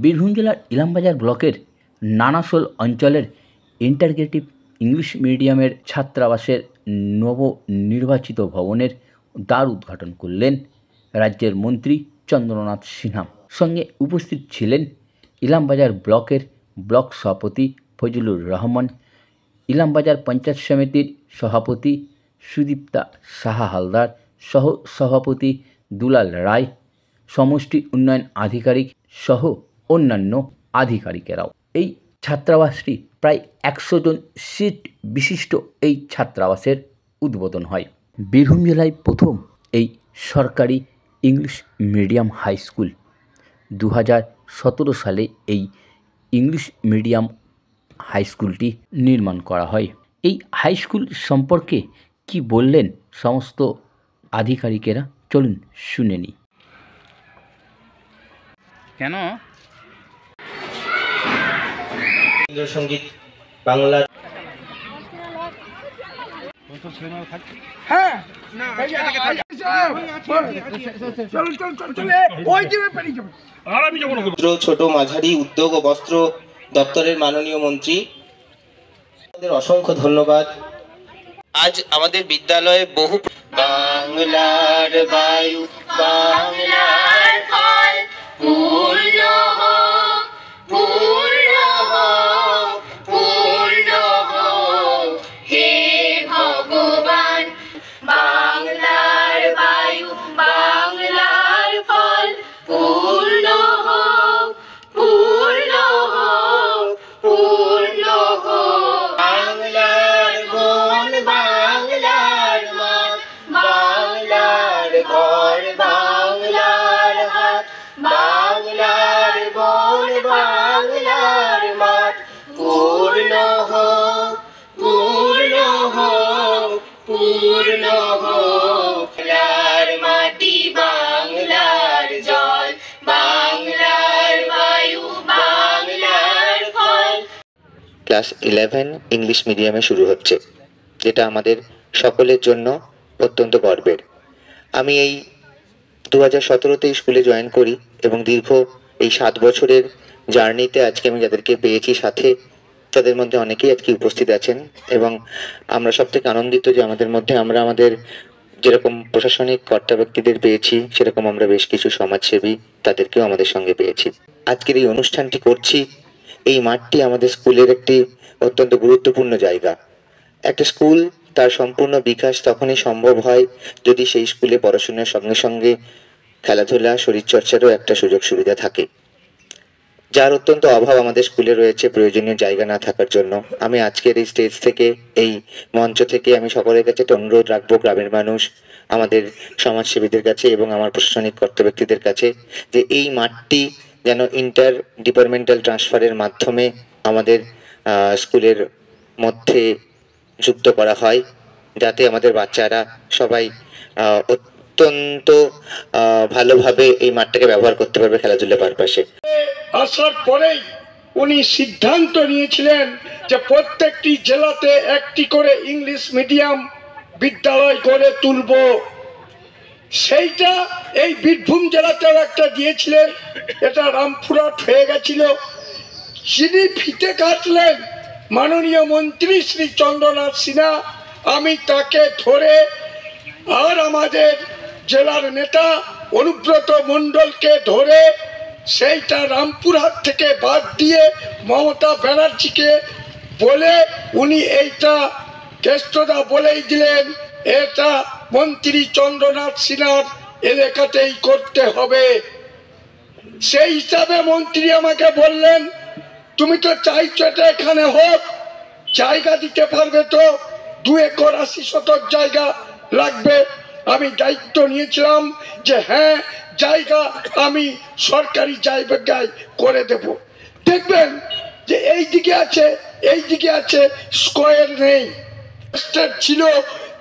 বীরভূম জেলার ইলামবাজার ব্লকের নানাশোল অঞ্চলের ইন্টাগ্রেটিভ ইংলিশ মিডিয়ামের ছাত্রাবাসের নবনির্বাচিত ভবনের দ্বার উদ্ঘাটন করলেন রাজ্যের মন্ত্রী চন্দ্রনাথ সিনহা। সঙ্গে উপস্থিত ছিলেন ইলামবাজার ব্লকের ব্লক সভাপতি ফজলুর রহমান, ইলামবাজার পঞ্চায়েত সমিতির সভাপতি সুদীপ্তা সাহা হালদার, সহ সভাপতি দুলাল রায়, সমষ্টি উন্নয়ন আধিকারিক সহ অন্যান্য আধিকারিকেরাও। এই ছাত্রাবাসটি প্রায় 100 জন সিট বিশিষ্ট এই ছাত্রাবাসের উদ্বোধন হয়। বীরভূম জেলায় প্রথম এই সরকারি ইংলিশ মিডিয়াম হাই স্কুল 2017 সালে এই ইংলিশ মিডিয়াম হাই স্কুলটি নির্মাণ করা হয়। এই হাই স্কুল সম্পর্কে কি বললেন সমস্ত আধিকারিকেরা, চলুন শুনে নিই। কেন সঙ্গীত বাংলা ছোট মাঝারি উদ্যোগ ও বস্ত্র দপ্তরের মাননীয় মন্ত্রী, অসংখ্য ধন্যবাদ। আজ আমাদের বিদ্যালয়ে বহু বাংলার বায়ু বাংলার ফল পূর্ণ হোক, পূর্ণ হোক, পূর্ণ হোক হে ভগবান। বাংলার বায়ু বাংলার ফল পূর্ণ হোক, পূর্ণ হোক, পূর্ণ হোক। বাংলার বন বাংলার মা, বাংলার ঘর বাংলার হাট, বাংলার বন বাংলার মাঠ পূর্ণ হোক, পূর্ণ হোক, পূর্ণ হোক। বাংলার মাটি বাংলার জল বাংলার বায়ু বাংলার ফল। ক্লাস 11 ইংলিশ মিডিয়ামে শুরু হচ্ছে, যেটা আমাদের সকলের জন্য অত্যন্ত গর্বের। আমি এই 2017-তে স্কুলে জয়েন করি এবং দীর্ঘ এই 7 বছরের জার্নিতে আজকে আমি যাদেরকে পেয়েছি সাথে, তাদের মধ্যে অনেকেই আজকে উপস্থিত আছেন এবং আমরা সব থেকে আনন্দিত যে আমাদের মধ্যে আমরা আমাদের যেরকম প্রশাসনিক কর্তা ব্যক্তিদের পেয়েছি, সেরকম আমরা বেশ কিছু সমাজসেবী তাদেরকেও আমাদের সঙ্গে পেয়েছি। আজকের এই অনুষ্ঠানটি করছি, এই মাঠটি আমাদের স্কুলের একটি অত্যন্ত গুরুত্বপূর্ণ জায়গা। একটা স্কুল তার সম্পূর্ণ বিকাশ তখনই সম্ভব হয় যদি সেই স্কুলে পড়াশোনার সঙ্গে সঙ্গে খেলাধুলা, শরীরচর্চারও একটা সুযোগ সুবিধা থাকে, যার অত্যন্ত অভাব আমাদের স্কুলে রয়েছে প্রয়োজনীয় জায়গা না থাকার জন্য। আমি আজকের এই স্টেজ থেকে, এই মঞ্চ থেকে আমি সকলের কাছে একটা অনুরোধ রাখবো, গ্রামের মানুষ, আমাদের সমাজসেবীদের কাছে এবং আমার প্রশাসনিক কর্তা ব্যক্তিদের কাছে, যে এই মাঠটি যেন ইন্টার ডিপার্টমেন্টাল ট্রান্সফারের মাধ্যমে আমাদের স্কুলের মধ্যে যুক্ত করা হয়, যাতে আমাদের বাচ্চারা সবাই অত্যন্ত ভালোভাবে এই মাঠটাকে ব্যবহার করতে পারবে খেলাধুলা পারপাসে। আসার পরেই উনি সিদ্ধান্ত নিয়েছিলেন যে প্রত্যেকটি জেলাতে একটি করে ইংলিশ মিডিয়াম বিদ্যালয় গড়ে তুলব। সেইটা এই বীরভূম জেলাতেও একটা দিয়েছিলেন, এটা রামপুরহাট হয়ে গেছিল। যিনি ফিতে কাটলেন মাননীয় মন্ত্রী শ্রী চন্দ্রনাথ সিনহা, আমি তাকে ধরে আর আমাদের জেলার নেতা অনুব্রত মণ্ডলকে ধরে সেইটা রামপুরহাট থেকে বাদ দিয়ে মমতা ব্যানার্জিকে বলে উনি এইটা কেষ্টদা বলেই দিলেন, এটা মন্ত্রী চন্দ্রনাথ সিনহার এলাকাতেই করতে হবে। সেই হিসাবে মন্ত্রী আমাকে বললেন, তুমি তো চাইছো এটা এখানে হোক, জায়গা দিতে পারবে তো? 2 একর 80 শতক জায়গা লাগবে। আমি দায়িত্ব নিয়েছিলাম যে হ্যাঁ, জায়গা আমি সরকারি জায়গায় করে দেব। দেখবেন যে এই দিকে আছে, এই দিকে আছে, স্কোয়ার নেই। ছিল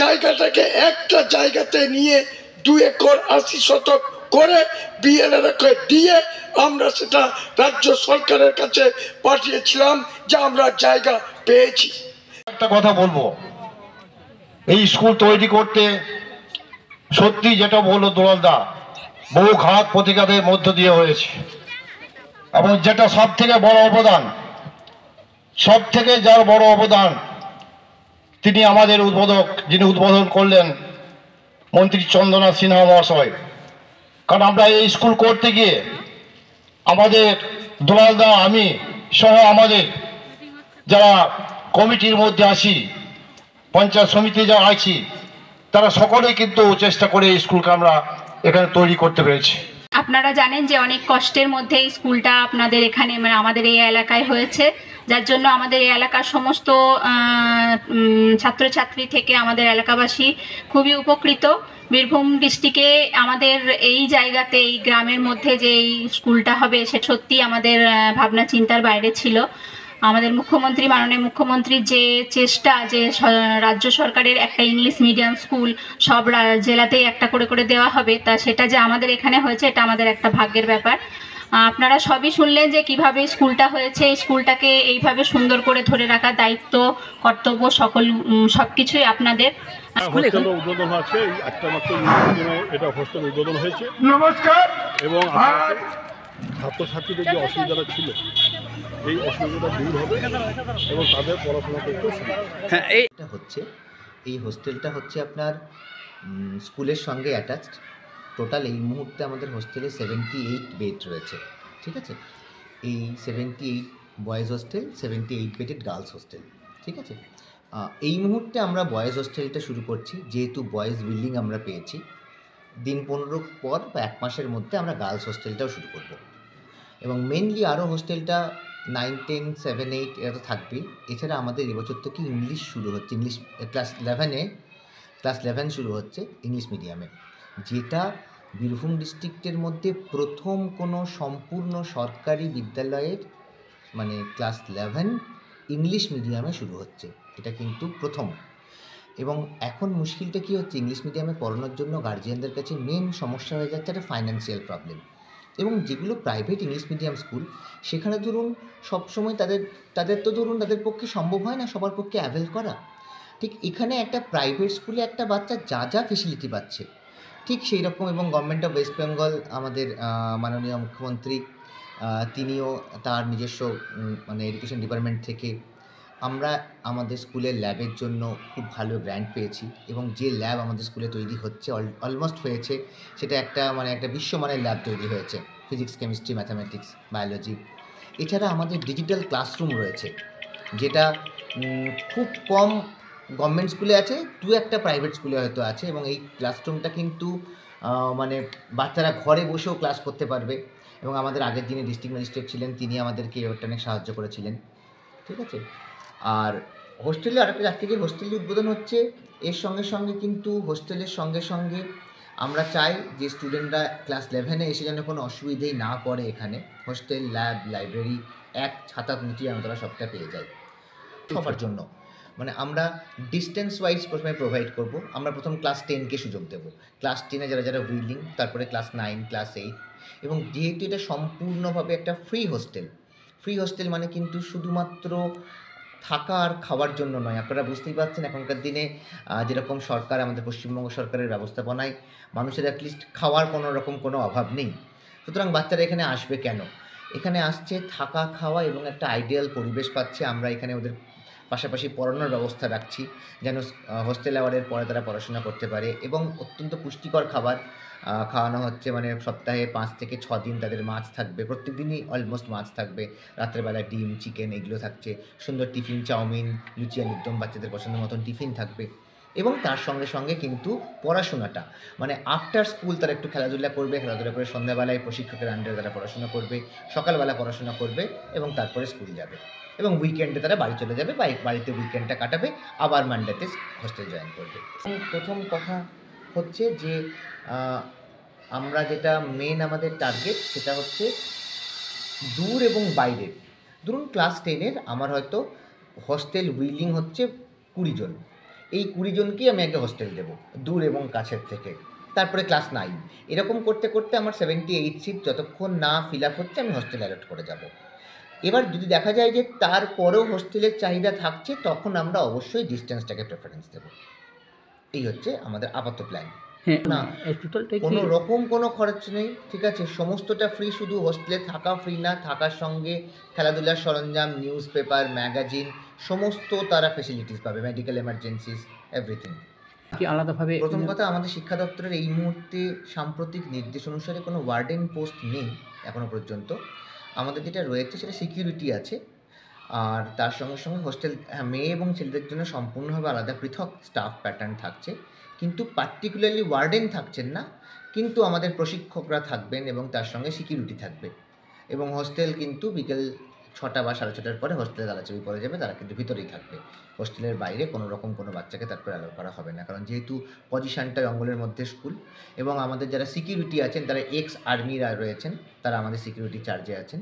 জায়গাটাকে একটা জায়গাতে নিয়ে 2 একর 80 শতক করে বিএলআরকে দিয়ে আমরা সেটা রাজ্য সরকারের কাছে পাঠিয়েছিলাম যে আমরা জায়গা পেয়েছি। একটা কথা বলবো, এই স্কুল তৈরি করতে সত্যি যেটা বললো দুলালদা, বহু ঘাত প্রতিঘাতের মধ্য দিয়ে হয়েছে। এবং যেটা সব থেকে বড় অবদান, সব থেকে যার বড় অবদান, তিনি আমাদের উদ্বোধক, যিনি উদ্বোধন করলেন মন্ত্রী চন্দনা সিনহা মহাশয়। কারণ আমরা এই স্কুল করতে গিয়ে আমাদের দুলালদা, আমি সহ আমাদের যারা কমিটির মধ্যে আছি, পঞ্চায়েত সমিতি যারা আছি, তারা সকলেই কিন্তু চেষ্টা করে এই স্কুলকে আমরা এখানে তৈরি করতে পেরেছি। আপনারা জানেন যে অনেক কষ্টের মধ্যে এই স্কুলটা আপনাদের এখানে মানে আমাদের এই এলাকায় হয়েছে, যার জন্য আমাদের এই এলাকার সমস্ত ছাত্রছাত্রী থেকে আমাদের এলাকাবাসী খুবই উপকৃত। বীরভূম ডিস্ট্রিক্টে আমাদের এই জায়গাতে, এই গ্রামের মধ্যে যে এই স্কুলটা হবে, সেটা সত্যি আমাদের ভাবনা চিন্তার বাইরে ছিল। আমাদের মুখ্যমন্ত্রী, মাননীয় মুখ্যমন্ত্রীর যে চেষ্টা, যে রাজ্য সরকারের একটা ইংলিশ মিডিয়াম স্কুল সব জেলাতেই একটা করে করে দেওয়া হবে, তা সেটা যে আমাদের এখানে হয়েছে, এটা আমাদের একটা ভাগ্যের ব্যাপার। আপনারা সবই শুনলেন যে কিভাবে স্কুলটা হয়েছে। এই স্কুলটাকে এইভাবে সুন্দর করে ধরে রাখার দায়িত্ব, কর্তব্য সবকিছুই আপনাদের। হোস্টেল উদ্বোধন আছে, এই একটা মাত্র এটা হোস্টেল উদ্বোধন হয়েছে। নমস্কার। এবং ছাত্রছাত্রীদের যে অসুবিধাটা ছিল, এই অসুবিধাটা দূর হবে এবং তাদের পড়াশোনা করতেও সুবিধা। হ্যাঁ, এইটা হচ্ছে, এই হোস্টেলটা হচ্ছে আপনার স্কুলের সঙ্গে অ্যাটাচড। টোটাল এই মুহূর্তে আমাদের হোস্টেলে 78 বেড রয়েছে, ঠিক আছে। এই 78 boys hostel, 78 bedded girls hostel, ঠিক আছে। এই মুহূর্তে আমরা বয়েজ হোস্টেলটা শুরু করছি, যেহেতু বয়েজ বিল্ডিং আমরা পেয়েছি। দিন 15 পর বা 1 মাসের মধ্যে আমরা গার্লস হোস্টেলটাও শুরু করব। এবং মেনলি আরও হোস্টেলটা 9, 10, 7, 8 এরা তো থাকবেই। এছাড়া আমাদের এবছর থেকে ইংলিশ শুরু হচ্ছে, ইংলিশ ক্লাস 11 শুরু হচ্ছে ইংলিশ মিডিয়ামে, যেটা বীরভূম ডিস্ট্রিক্টের মধ্যে প্রথম কোনো সম্পূর্ণ সরকারি বিদ্যালয়ের মানে ক্লাস 11 ইংলিশ মিডিয়ামে শুরু হচ্ছে। এটা কিন্তু প্রথম। এবং এখন মুশকিলটা কী হচ্ছে, ইংলিশ মিডিয়ামে পড়ানোর জন্য গার্জিয়ানদের কাছে মেন সমস্যা হয়ে যাচ্ছে একটা ফাইন্যান্সিয়াল প্রবলেম। এবং যেগুলো প্রাইভেট ইংলিশ মিডিয়াম স্কুল, সেখানে ধরুন সবসময় তাদের তো ধরুন তাদের পক্ষে সম্ভব হয় না সবার পক্ষে অ্যাভেল করা। ঠিক এখানে একটা প্রাইভেট স্কুলে একটা বাচ্চা যা যা ফেসিলিটি পাচ্ছে, ঠিক সেই রকম। এবং গভর্নমেন্ট অফ ওয়েস্ট বেঙ্গল, আমাদের মাননীয় মুখ্যমন্ত্রী, তিনিও তার নিজস্ব মানে এডুকেশন ডিপার্টমেন্ট থেকে আমরা আমাদের স্কুলের ল্যাবের জন্য খুব ভালো গ্র্যান্ট পেয়েছি। এবং যে ল্যাব আমাদের স্কুলে তৈরি হচ্ছে, অলমোস্ট হয়েছে, সেটা একটা বিশ্বমানের ল্যাব তৈরি হয়েছে, ফিজিক্স, কেমিস্ট্রি, ম্যাথামেটিক্স, বায়োলজি। এছাড়া আমাদের ডিজিটাল ক্লাসরুম রয়েছে, যেটা খুব কম গভর্নমেন্ট স্কুলে আছে, 2-1টা প্রাইভেট স্কুলে হয়তো আছে। এবং এই ক্লাসরুমটা কিন্তু মানে বাচ্চারা ঘরে বসেও ক্লাস করতে পারবে। এবং আমাদের আগের দিনে ডিস্ট্রিক্ট ম্যাজিস্ট্রেট ছিলেন, তিনি আমাদেরকে ব্যাপারটা অনেক সাহায্য করেছিলেন, ঠিক আছে। আর হোস্টেলে আরেকটা, আজকে যে হোস্টেলের উদ্বোধন হচ্ছে, এর সঙ্গে সঙ্গে কিন্তু হোস্টেলের সঙ্গে সঙ্গে আমরা চাই যে স্টুডেন্টরা ক্লাস 11-এ এসে যেন কোনো অসুবিধেই না পড়ে। এখানে হোস্টেল, ল্যাব, লাইব্রেরি, এক ছাতার নিচে যেন তারা সবটা পেয়ে যায় সবার জন্য। মানে আমরা ডিস্টেন্স ওয়াইজ প্রথমে প্রোভাইড করব। আমরা প্রথম ক্লাস 10কে সুযোগ দেব, ক্লাস 10-এ যারা যারা উইলিং, তারপরে ক্লাস 9, ক্লাস 8। এবং যেহেতু এটা সম্পূর্ণভাবে একটা ফ্রি হোস্টেল মানে কিন্তু শুধুমাত্র থাকা আর খাওয়ার জন্য নয়। আপনারা বুঝতেই পারছেন এখনকার দিনে যেরকম সরকার, আমাদের পশ্চিমবঙ্গ সরকারের ব্যবস্থাপনায় মানুষের অ্যাটলিস্ট খাওয়ার কোনো অভাব নেই। সুতরাং বাচ্চারা এখানে আসবে কেন? এখানে আসছে থাকা, খাওয়া এবং একটা আইডিয়াল পরিবেশ পাচ্ছে। আমরা এখানে ওদের পাশাপাশি পড়ানোর ব্যবস্থা রাখছি, যেন হোস্টেল আওয়ারের পরে তারা পড়াশোনা করতে পারে। এবং অত্যন্ত পুষ্টিকর খাবার খাওয়ানো হচ্ছে, মানে সপ্তাহে 5 থেকে 6 দিন তাদের মাছ থাকবে, প্রত্যেক দিনই অলমোস্ট মাছ থাকবে। রাত্রেবেলা ডিম, চিকেন এগুলো থাকছে। সুন্দর টিফিন, চাউমিন, লুচি আর একদম বাচ্চাদের পছন্দের মতন টিফিন থাকবে। এবং তার সঙ্গে সঙ্গে কিন্তু পড়াশোনাটা মানে আফটার স্কুল তারা একটু খেলাধুলা করে সন্ধ্যাবেলায় প্রশিক্ষকের আন্ডারে তারা পড়াশোনা করবে, সকালবেলা পড়াশোনা করবে এবং তারপরে স্কুল যাবে। এবং উইকেন্ডে তারা বাড়ি চলে যাবে, বাড়িতে উইকেন্ডটা কাটাবে, আবার মানডেতে হোস্টেল জয়েন করবে। প্রথম কথা হচ্ছে যে আমরা যেটা মেন আমাদের টার্গেট, সেটা হচ্ছে দূর এবং বাইরের। ধরুন ক্লাস 10-এর আমার হয়তো হোস্টেল উইলিং হচ্ছে 20 জন। এই 20 জনকেই আমি আগে হোস্টেল দেবো, দূর এবং কাছের থেকে। তারপরে ক্লাস 9, এরকম করতে করতে আমার 78 সিট যতক্ষণ না ফিল আপ হচ্ছে আমি হোস্টেল অ্যালট করে যাব। এবার যদি দেখা যায় যে তারপরেও হোস্টেলের চাহিদা থাকছে, তখন আমরা অবশ্যই ডিস্টেন্সটাকে প্রেফারেন্স দেব। এই হচ্ছে আমাদের আপাতত প্ল্যান। হ্যাঁ না, টোটালটা কোনো রকম কোনো খরচ নেই, ঠিক আছে, সমস্তটা ফ্রি। শুধু হোস্টেলে থাকা ফ্রি না, থাকার সঙ্গে খেলাধুলার সরঞ্জাম, নিউজ পেপার, ম্যাগাজিন সমস্ত তারা ফেসিলিটিস পাবে, মেডিকেল এমার্জেন্সিস, এভরিথিং। কি আলাদাভাবে প্রথম কথা, আমাদের শিক্ষা দপ্তরের এই মুহূর্তে সাম্প্রতিক নির্দেশ অনুসারে কোনো ওয়ার্ডেন পোস্ট নেই এখনো পর্যন্ত। আমাদের যেটা রয়েছে সেটা সিকিউরিটি আছে, আর তার সঙ্গে সঙ্গে হোস্টেল, মেয়ে এবং ছেলেদের জন্য সম্পূর্ণভাবে আলাদা পৃথক স্টাফ প্যাটার্ন থাকছে, কিন্তু পার্টিকুলারলি ওয়ার্ডেন থাকছেন না, কিন্তু আমাদের প্রশিক্ষকরা থাকবেন এবং তার সঙ্গে সিকিউরিটি থাকবে। এবং হোস্টেল কিন্তু বিকেল 6টা বা 6:30টার পরে হোস্টেলে তালা চাবি পড়ে যাবে, তারা কিন্তু ভিতরেই থাকবে। হোস্টেলের বাইরে কোনো রকম কোনো বাচ্চাকে তারপরে অ্যালাউ করা হবে না, কারণ যেহেতু পজিশনটা জঙ্গলের মধ্যে স্কুল, এবং আমাদের যারা সিকিউরিটি আছেন তারা এক্স আর্মিরা রয়েছেন, তারা আমাদের সিকিউরিটি চার্জে আছেন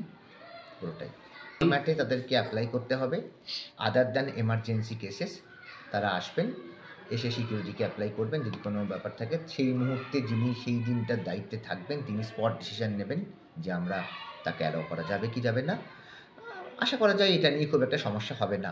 পুরোটাই। ফরম্যাটে তাদেরকে অ্যাপ্লাই করতে হবে, আদার দ্যান এমার্জেন্সি কেসেস তারা আসবেন, এসে সিকিউরিটিকে অ্যাপ্লাই করবেন। যদি কোনো ব্যাপার থাকে সেই মুহূর্তে যিনি সেই দিনটার দায়িত্বে থাকবেন তিনি স্পট ডিসিশন নেবেন যে আমরা তাকে অ্যালাউ করা যাবে কি যাবে না। আশা করা যায় এটা নিয়ে খুব একটা সমস্যা হবে না।